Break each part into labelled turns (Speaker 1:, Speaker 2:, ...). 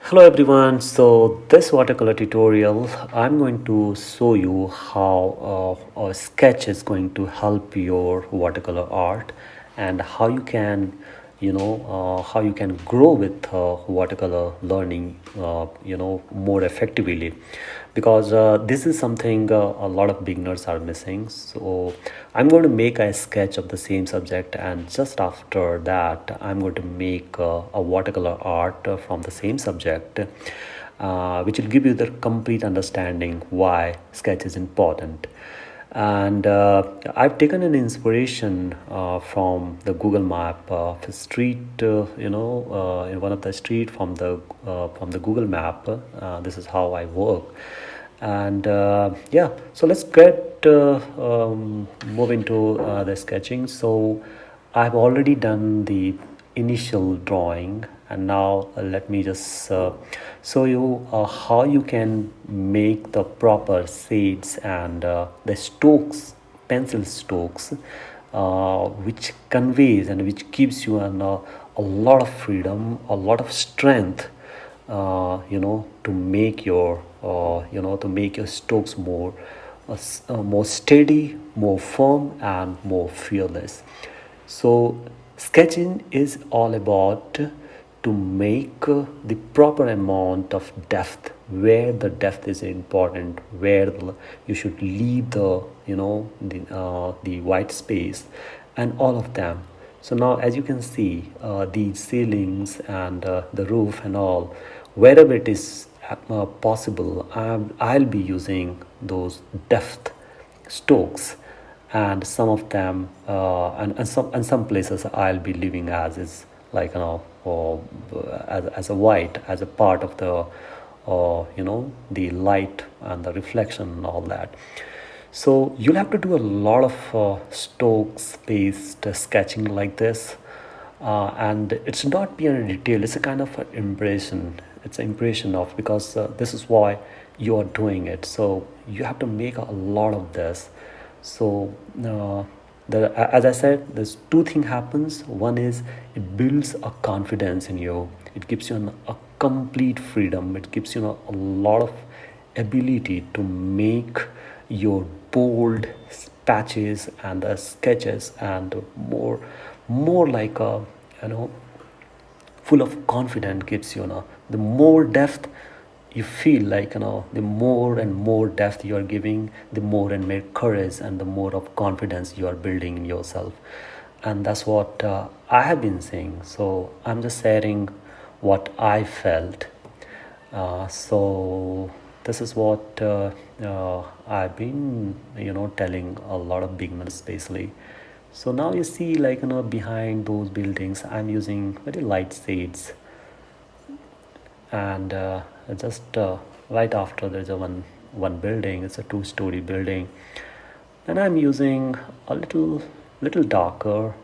Speaker 1: Hello everyone, so this watercolor tutorial I'm going to show you how a sketch is going to help your watercolor art and how you can how you can grow with watercolor learning more effectively, because this is something a lot of beginners are missing. So I'm going to make a sketch of the same subject, and just after that I'm going to make a watercolor art from the same subject, which will give you the complete understanding why sketch is important. And I've taken an inspiration from the Google map of a street, in one of the street from the Google map. This is how I work. And yeah, so let's get move into the sketching. So I've already done the initial drawing, and now let me just show you how you can make the proper shades and the strokes, pencil strokes, which conveys and which gives you a lot of freedom, a lot of strength, to make your to make your strokes more steady, more firm, and more fearless. So sketching is all about to make the proper amount of depth, where the depth is important, where you should leave the the white space, and all of them. So now, as you can see, the ceilings and the roof and all, wherever it is possible, I'll be using those depth strokes, and some of them and some places I'll be leaving as is, like or as a white, as a part of the the light and the reflection and all that. So you'll have to do a lot of strokes based sketching like this, and it's not beyond detail. It's a kind of an impression. It's an impression of, because this is why you are doing it. So you have to make a lot of this. So as I said, there's two things happens. One is it builds a confidence in you. It gives you a complete freedom. It gives you a lot of ability to make your bold patches and the sketches, and more like a full of confidence. Gives the more depth you feel, like the more and more depth you are giving, the more and more courage and the more of confidence you are building in yourself. And that's what I have been saying. So I'm just sharing what I felt. So this is what I've been telling a lot of beginners especially. So now you see, like behind those buildings I'm using very light shades, and just right after there's a one building. It's a two-story building, and I'm using a little darker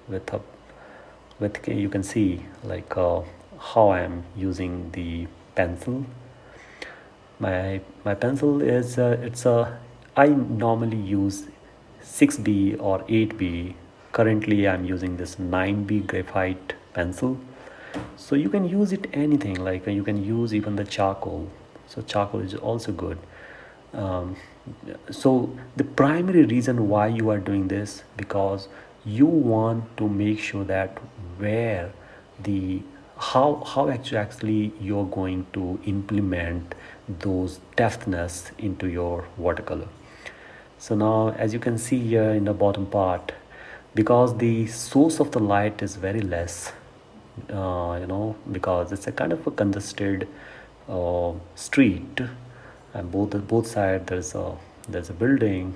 Speaker 1: with a with you can see, like how I'm using the pencil. My pencil is it's a I normally use 6B or 8B. Currently I'm using this 9B graphite pencil. So you can use it anything, like you can use even the charcoal. So charcoal is also good. um, so the primary reason why you are doing this, because you want to make sure that where the how actually you're going to implement those depthness into your watercolor. So now, as you can see here in the bottom part, because the source of the light is very less, because it's a kind of a congested street, and both sides there's a building,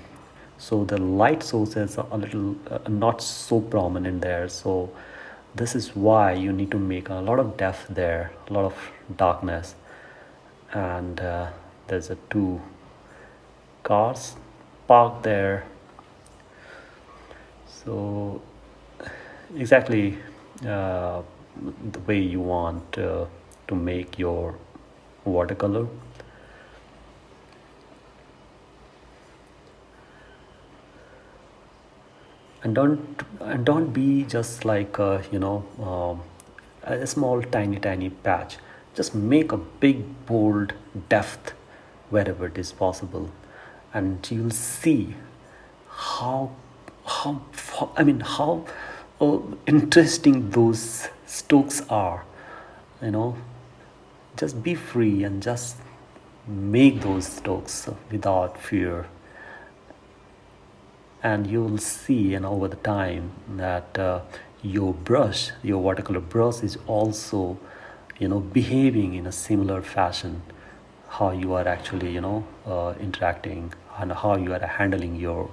Speaker 1: so the light sources are a little not so prominent there. So this is why you need to make a lot of depth there, a lot of darkness. And there's a two cars parked there. So exactly the way you want to make your watercolor. And don't be just like a small tiny patch. Just make a big bold depth wherever it is possible, and you'll see how how interesting those strokes are. You know, just be free and just make those strokes without fear, and you'll see, and over the time, that your watercolor brush is also, behaving in a similar fashion, how you are actually, interacting, and how you are handling your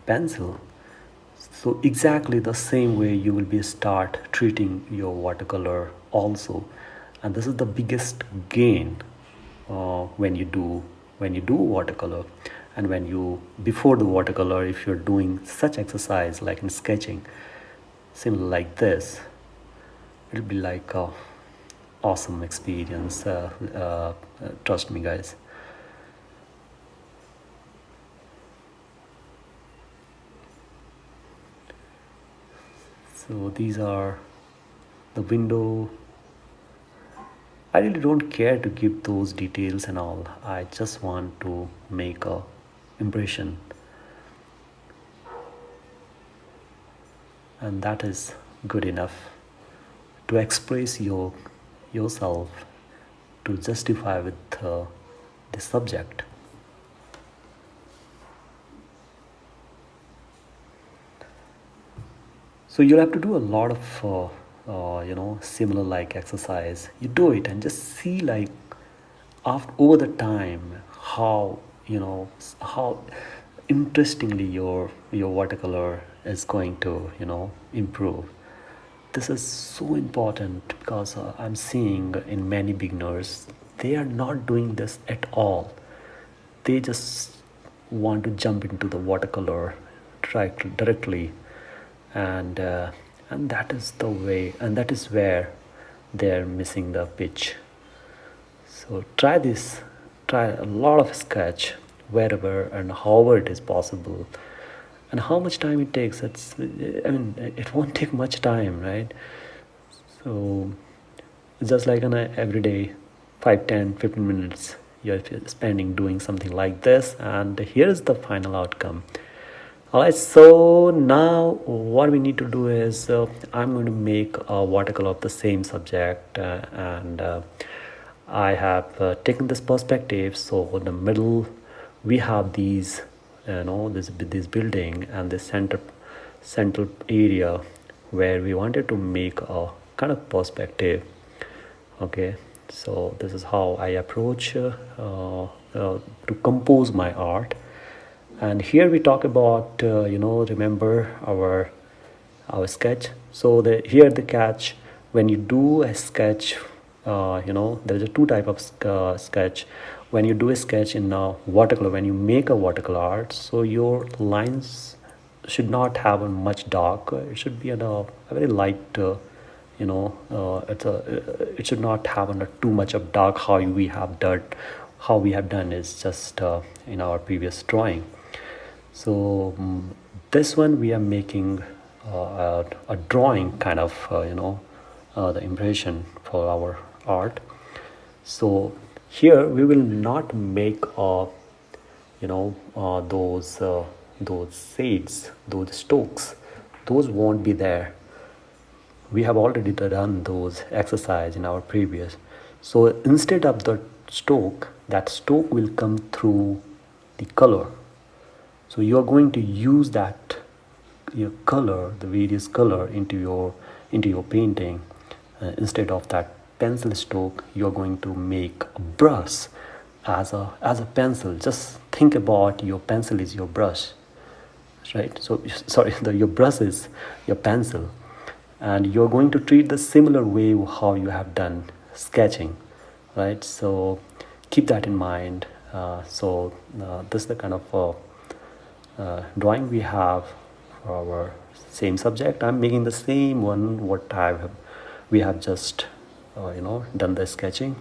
Speaker 1: pencil. So exactly the same way you will be start treating your watercolor also, and this is the biggest gain when you do watercolor. And when you before the watercolor, if you're doing such exercise like in sketching, similar like this, it'll be like a awesome experience. Trust me, guys. So these are the window. I really don't care to give those details and all. I just want to make a impression, and that is good enough to express yourself, to justify with the subject. So you'll have to do a lot of similar like exercise. You do it and just see like after over the time how how interestingly your watercolor is going to improve. This is so important because I'm seeing in many beginners, they are not doing this at all. They just want to jump into the watercolor directly, and that is the way, and that is where they're missing the pitch. So try this, try a lot of sketch wherever and however it is possible. And how much time it takes, it won't take much time, right? So it's just like an everyday 5, 10, 15 minutes you're spending doing something like this, and here's the final outcome. All right, so now what we need to do is I'm going to make a watercolor of the same subject, and I have taken this perspective. So in the middle we have these, this building, and this central area where we wanted to make a kind of perspective. Okay, so this is how I approach to compose my art. And here we talk about remember our sketch. So here the catch: when you do a sketch, there's a two type of sketch. When you do a sketch in watercolor, when you make a watercolor art, so your lines should not have a much dark. It should be a very light. It should not have too much of dark. How we have done is just in our previous drawing. So this one we are making a drawing kind of the impression for our art. So here we will not make those shades, those strokes, those won't be there. We have already done those exercise in our previous. So instead of the stroke, that stroke will come through the color. So you are going to use that your color, the various color into your painting. Instead of that pencil stroke, you are going to make a brush as a pencil. Just think about your pencil is your brush, right? So sorry, your brush is your pencil, and you're going to treat the similar way how you have done sketching, right? So keep that in mind. This is the kind of drawing we have for our same subject. I'm making the same one what we have just done the sketching.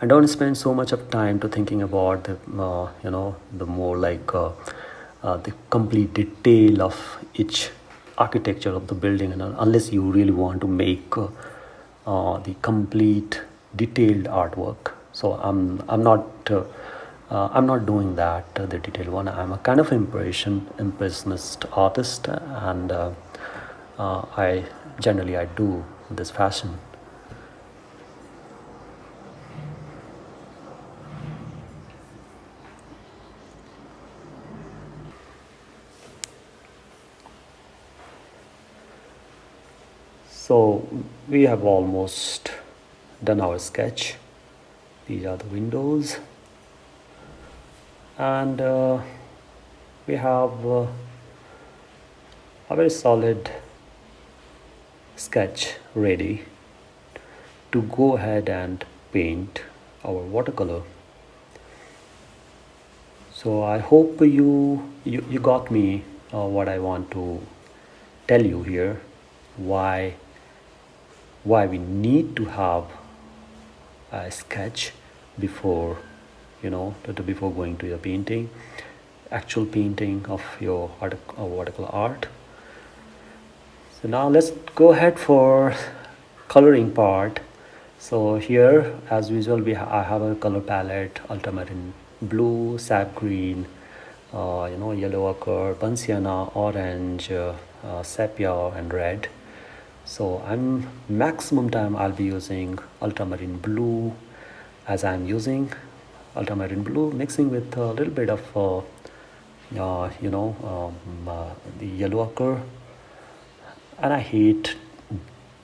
Speaker 1: I don't spend so much of time to thinking about the more like the complete detail of each architecture of the building, and unless you really want to make the complete detailed artwork. So I'm not doing that the detailed one. I'm a kind of impressionist artist, and I generally I do this fashion. So we have almost done our sketch. These are the windows, and we have a very solid sketch ready to go ahead and paint our watercolor. So I hope you got me what I want to tell you here, why we need to have a sketch before, before going to your painting, actual painting of your watercolor art. So now let's go ahead for coloring part. So here, as usual, I have a color palette: ultramarine blue, sap green, yellow ochre, burnt sienna, orange, sepia, and red. So I'm maximum time I'll be using ultramarine blue, as I'm using ultramarine blue mixing with a little bit of the yellow ochre. And I hate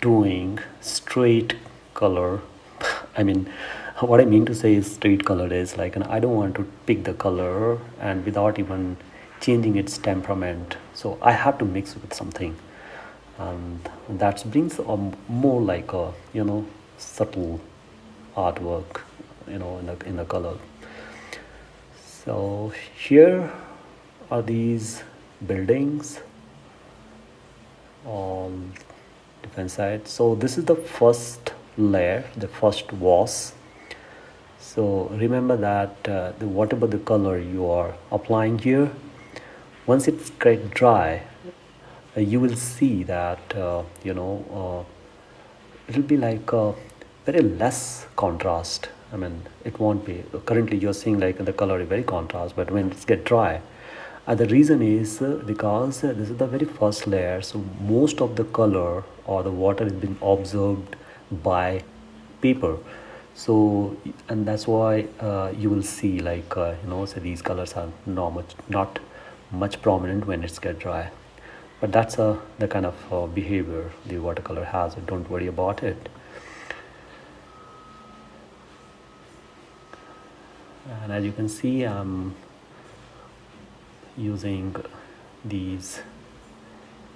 Speaker 1: doing straight color. I mean, what I mean to say is straight color is like, I don't want to pick the color and without even changing its temperament. So I have to mix with something, and that brings a more like a subtle artwork, in the color. So here are these buildings on different sides. So this is the first layer, the first was. So remember that whatever the color you are applying here, once it's get dry, you will see that it'll be like very less contrast. I mean, it won't be, currently you're seeing like the color is very contrast, but when it's get dry, the reason is because this is the very first layer, so most of the color or the water is being absorbed by paper. So, and that's why you will see like so these colors are not much prominent when it's get dry. But that's the kind of behavior the watercolor has. Don't worry about it. And as you can see, I'm using these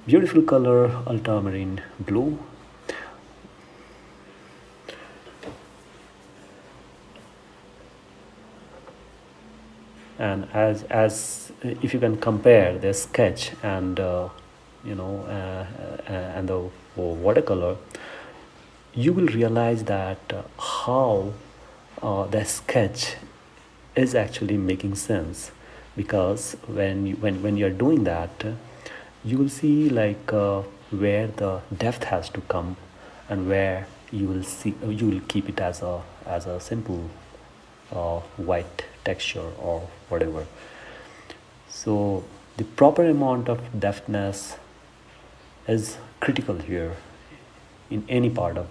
Speaker 1: beautiful color ultramarine blue. And as if you can compare the sketch and and the watercolor, you will realize that how the sketch is actually making sense, because when you're doing that, you will see like where the depth has to come, and where you will keep it as a simple white texture or whatever. So the proper amount of deftness is critical here in any part of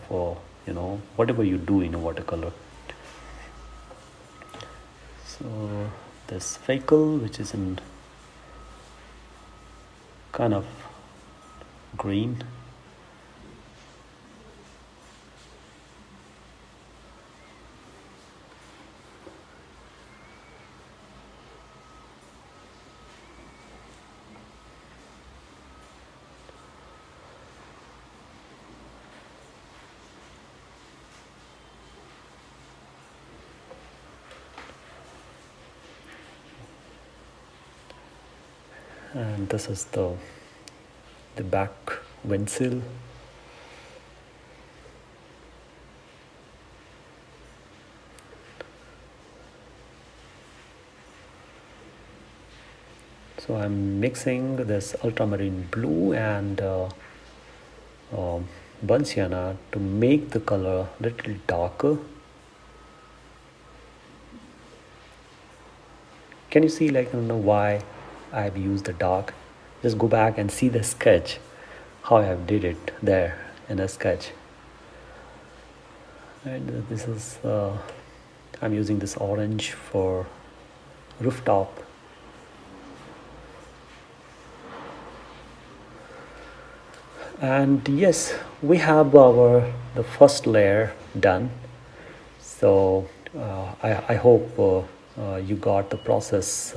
Speaker 1: whatever you do in a watercolor. So this vehicle, which is in kind of green, and this is the back windshield. So I'm mixing this ultramarine blue and burnt sienna to make the color a little darker. Can you see, like, I don't know why I've used the dark? Just go back and see the sketch, how I have did it there in a sketch. And this is I'm using this orange for rooftop. And yes, we have our the first layer done. So I hope you got the process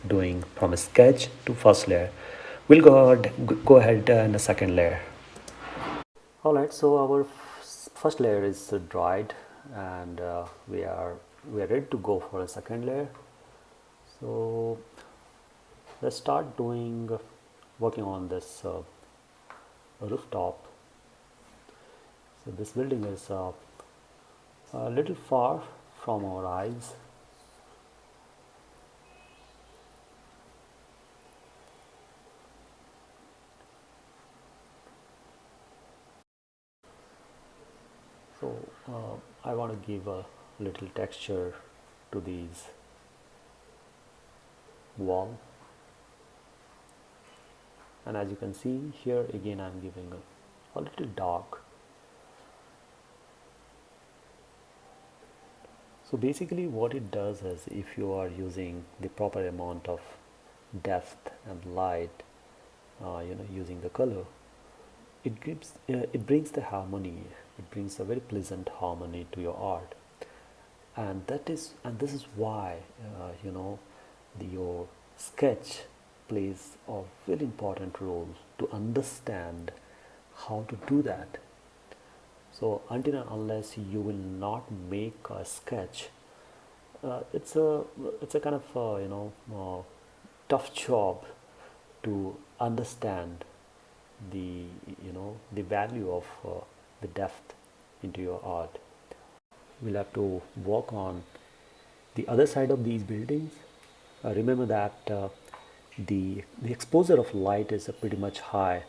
Speaker 1: doing from a sketch to first layer. We'll go ahead in the second layer. All right, so our first layer is dried, and we are ready to go for a second layer. So let's start doing working on this rooftop. So this building is a little far from our eyes. So I want to give a little texture to these wall, and as you can see here again I'm giving a little dark. So basically what it does is, if you are using the proper amount of depth and light, using the color, it brings the harmony. It brings a very pleasant harmony to your art, and this is why your sketch plays a very important role to understand how to do that. So until and unless you will not make a sketch, it's a kind of tough job to understand the the value of the depth into your art. We'll have to work on the other side of these buildings. Remember that the exposure of light is pretty much high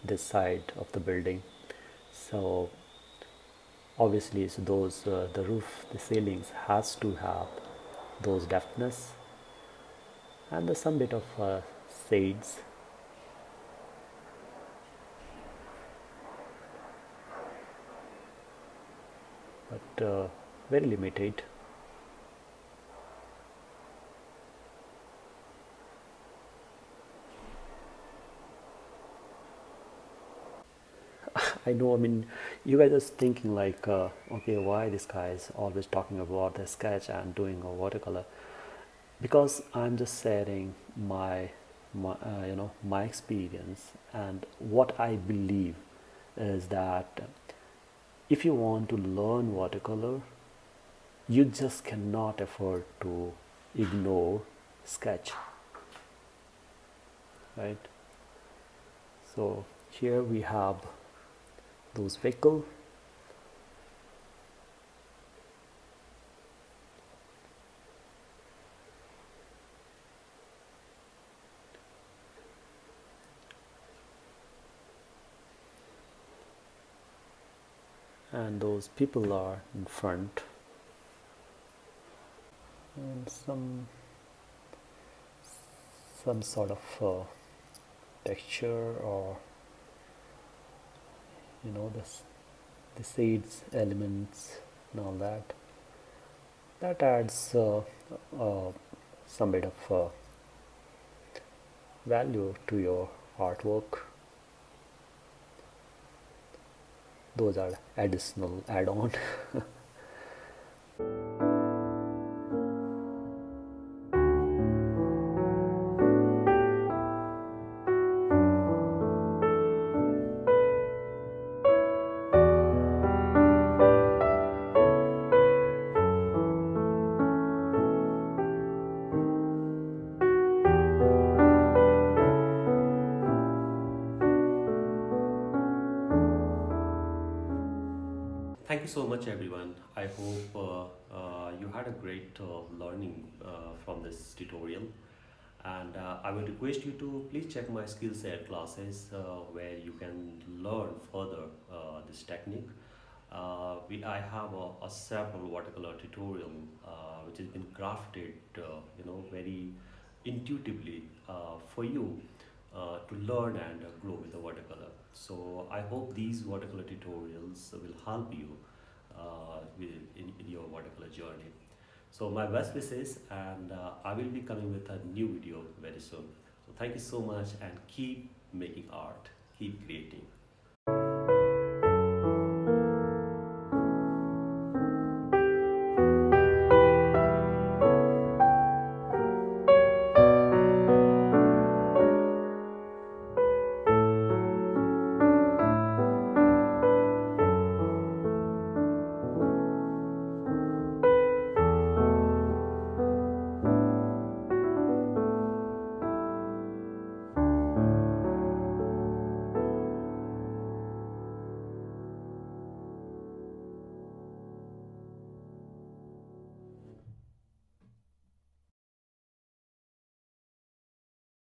Speaker 1: this side of the building, so obviously so those the roof, the ceilings has to have those depthness, and there's some bit of shades, but very limited. I know, I mean, you guys are thinking like, okay, why this guy is always talking about the sketch and doing a watercolor? Because I'm just sharing my experience, and what I believe is that if you want to learn watercolor, you just cannot afford to ignore sketch, right? So here we have those vehicle, and those people are in front, and some sort of texture, or this the shades elements and all that, that adds uh, some bit of value to your artwork. Those are additional add-on. Thank you so much, everyone. I hope you had a great learning from this tutorial. And I will request you to please check my skill set classes where you can learn further this technique. I have a several watercolor tutorial which has been crafted, very intuitively for you to learn and grow with the watercolor. So I hope these watercolor tutorials will help you in your watercolor journey. So my best wishes, and I will be coming with a new video very soon. So thank you so much, and keep making art, keep creating.